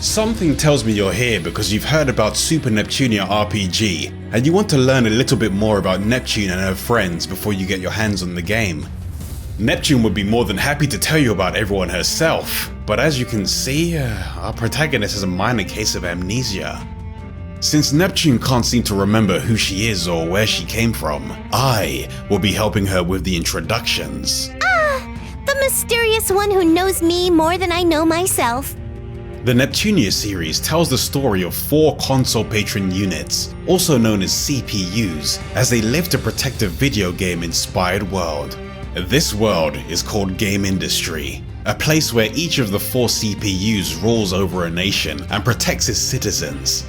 Something tells me you're here because you've heard about Super Neptunia RPG, and you want to learn a little bit more about Neptune and her friends before you get your hands on the game. Neptune would be more than happy to tell you about everyone herself, but as you can see, our protagonist has a minor case of amnesia. Since Neptune can't seem to remember who she is or where she came from, I will be helping her with the introductions. The mysterious one who knows me more than I know myself. The Neptunia series tells the story of 4 console patron units, also known as CPUs, as they live to protect a video game-inspired world. This world is called Gamindustri, a place where each of the 4 CPUs rules over a nation and protects its citizens.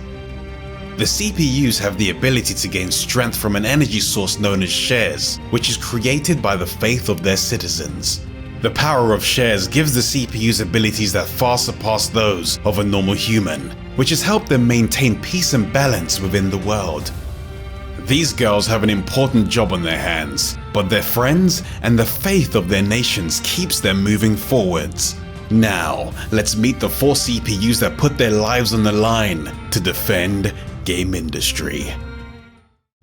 The CPUs have the ability to gain strength from an energy source known as shares, which is created by the faith of their citizens. The power of shares gives the CPUs abilities that far surpass those of a normal human, which has helped them maintain peace and balance within the world. These girls have an important job on their hands, but their friends and the faith of their nations keeps them moving forwards. Now, let's meet the 4 CPUs that put their lives on the line to defend Gamindustri.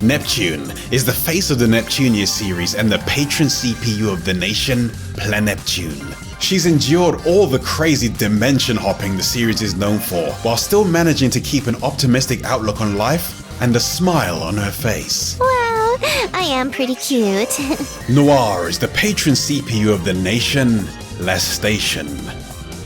Neptune is the face of the Neptunia series and the patron CPU of the nation, Planeptune. She's endured all the crazy dimension hopping the series is known for, while still managing to keep an optimistic outlook on life and a smile on her face. Well, I am pretty cute. Noir is the patron CPU of the nation, Lastation.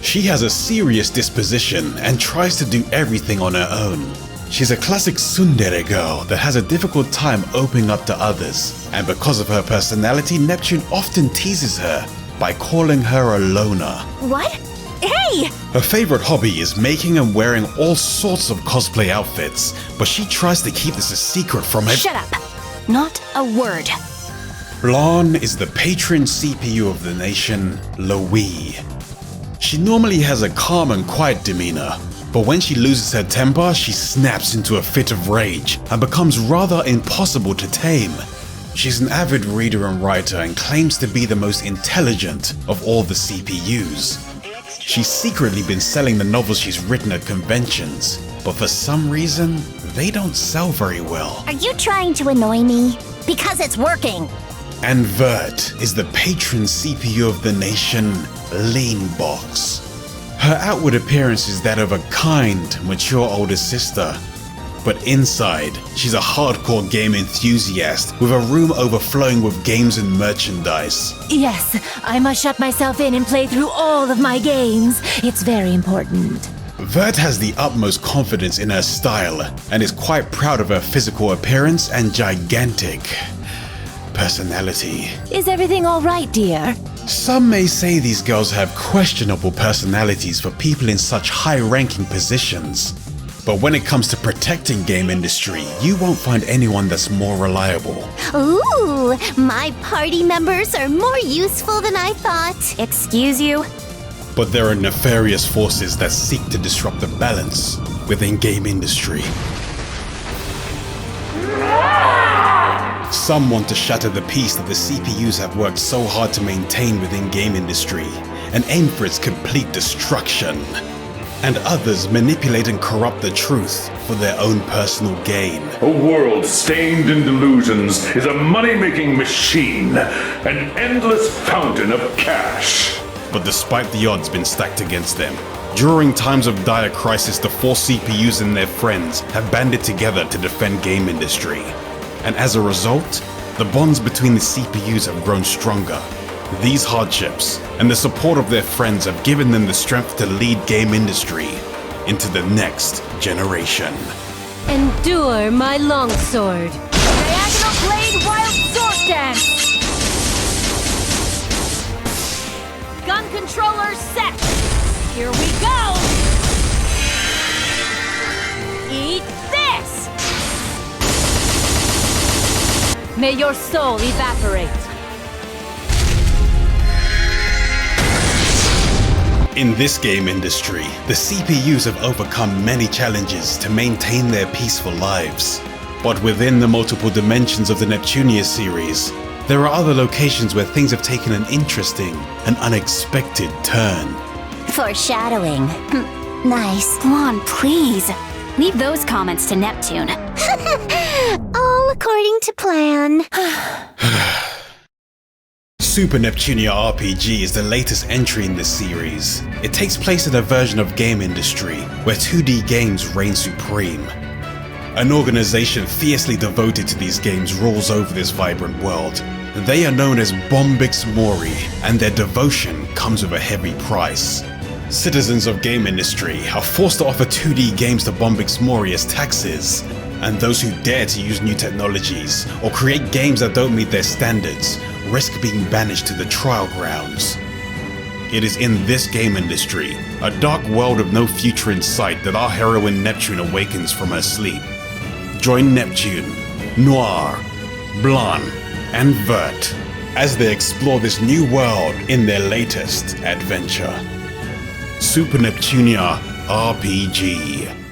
She has a serious disposition and tries to do everything on her own. She's a classic tsundere girl that has a difficult time opening up to others, and because of her personality, Neptune often teases her by calling her a loner. What? Hey! Her favorite hobby is making and wearing all sorts of cosplay outfits, but she tries to keep this a secret from Shut up! Not a word. Blanc is the patron CPU of the nation, Louis. She normally has a calm and quiet demeanor, but when she loses her temper, she snaps into a fit of rage and becomes rather impossible to tame. She's an avid reader and writer and claims to be the most intelligent of all the CPUs. She's secretly been selling the novels she's written at conventions, but for some reason, they don't sell very well. Are you trying to annoy me? Because it's working. And Vert is the patron CPU of the nation, Leanbox. Her outward appearance is that of a kind, mature older sister, but inside, she's a hardcore game enthusiast with a room overflowing with games and merchandise. Yes, I must shut myself in and play through all of my games. It's very important. Vert has the utmost confidence in her style and is quite proud of her physical appearance and gigantic personality. Is everything all right, dear? Some may say these girls have questionable personalities for people in such high-ranking positions. But when it comes to protecting Gamindustri, you won't find anyone that's more reliable. Ooh, my party members are more useful than I thought. Excuse you? But there are nefarious forces that seek to disrupt the balance within Gamindustri. Some want to shatter the peace that the CPUs have worked so hard to maintain within Gamindustri and aim for its complete destruction. And others manipulate and corrupt the truth for their own personal gain. A world stained in delusions is a money-making machine, an endless fountain of cash. But despite the odds being stacked against them, during times of dire crisis, the 4 CPUs and their friends have banded together to defend Gamindustri. And as a result, the bonds between the CPUs have grown stronger. These hardships and the support of their friends have given them the strength to lead Gamindustri into the next generation. Endure my longsword. Diagonal blade wild sword dance. Gun controller set. Here we go. Eat this. May your soul evaporate. In this Gamindustri, the CPUs have overcome many challenges to maintain their peaceful lives. But within the multiple dimensions of the Neptunia series, there are other locations where things have taken an interesting and unexpected turn. Foreshadowing. Nice. Blonde, please. Leave those comments to Neptune. All according to plan. Super Neptunia RPG is the latest entry in this series. It takes place in a version of Gamindustri, where 2D games reign supreme. An organization fiercely devoted to these games rules over this vibrant world. They are known as Bombix Mori, and their devotion comes with a heavy price. Citizens of Gamindustri are forced to offer 2D games to Bombix Mori as taxes, and those who dare to use new technologies or create games that don't meet their standards risk being banished to the trial grounds. It is in this Gamindustri, a dark world of no future in sight, that our heroine Neptune awakens from her sleep. Join Neptune, Noir, Blanc, and Vert as they explore this new world in their latest adventure. Super Neptunia RPG.